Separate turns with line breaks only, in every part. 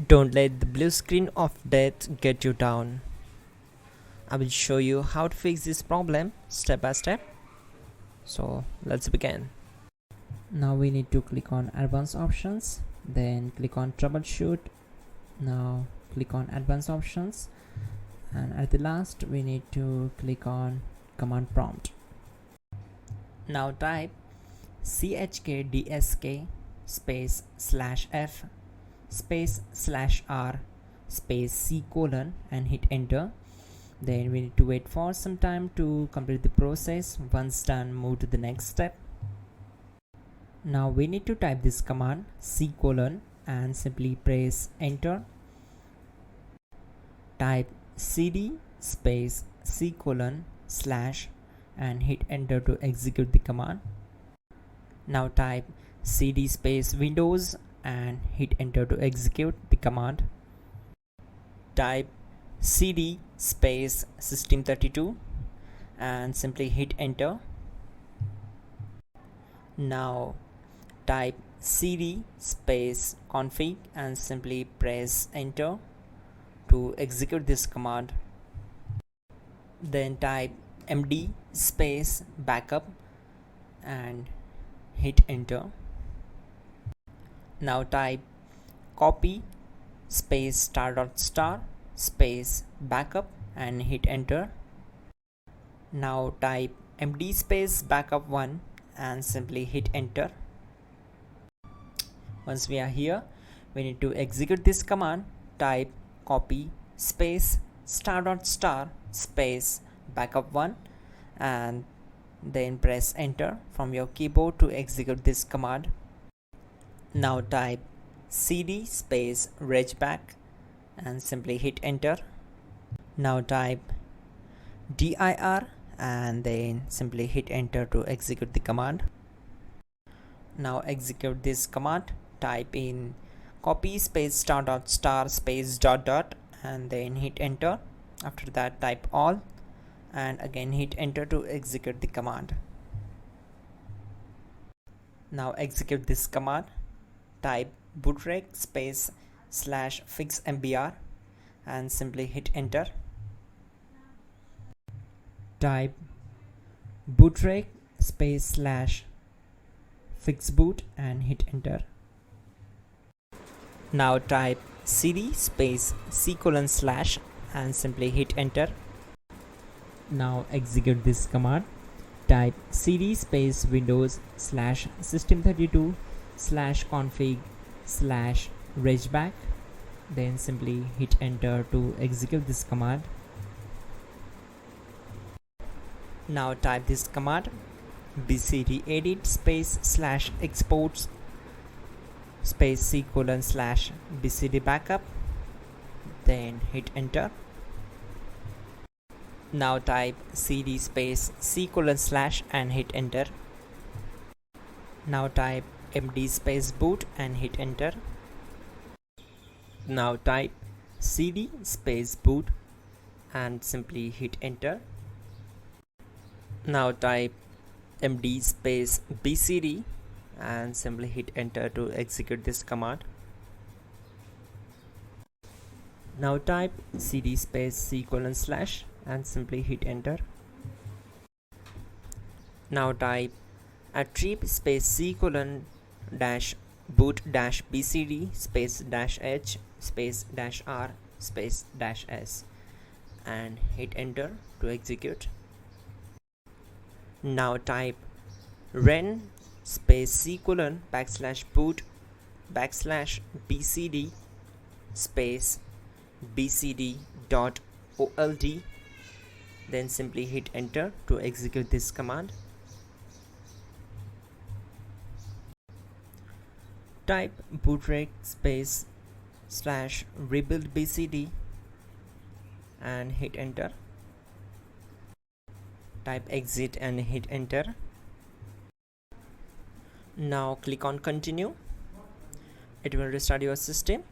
Don't let the blue screen of death get you down. I will show you how to fix this problem step by step. So let's begin. Now we need to click on advanced options, then click on troubleshoot. Now click on advanced options, and at the last we need to click on command prompt. Now type chkdsk space /f space /r space c colon and hit enter. Then we need to wait for some time to complete the process. Once done, move to the next step. Now we need to type this command c colon and simply press enter. Type cd space c colon / and hit enter to execute the command. Now type cd space windows and hit enter to execute the command. Type cd space system32 and simply hit enter. Now type cd space config and simply press enter to execute this command. Then type md space backup and hit enter. Now type copy space ** space backup and hit enter. Now type md space backup1 and simply hit enter. Once we are here, we need to execute this command. Type copy space ** space backup1 and then press enter from your keyboard to execute this command. Now type cd space regback and simply hit enter. Now type dir and then simply hit enter to execute the command. Now execute this command. Type in copy space ** space ... and then hit enter. After that type all and again hit enter to execute the command. Now execute this command. Type bootrec space /fixmbr and simply hit enter. Type bootrec space /fixboot and hit enter. Now type cd space c colon / and simply hit enter. Now execute this command. Type cd space windows /system32 /config /regback, then simply hit enter to execute this command. Now type this command bcd edit space /exports space c colon / bcd backup, then hit enter. Now type cd space c colon / and hit enter. Now type md space boot and hit enter. Now type cd space boot and simply hit enter. Now type md space bcd and simply hit enter to execute this command. Now type cd space c colon / and simply hit enter. Now type attrib space c colon -boot -bcd space -h space -r space -s and hit enter to execute. Now type ren space c colon /boot /bcd space bcd.old, then simply hit enter to execute this command. Type bootrec space /rebuild bcd and hit enter. Type exit and hit enter. Now click on continue. It will restart your system.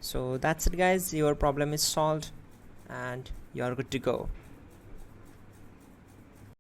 So that's it guys, your problem is solved and you are good to go.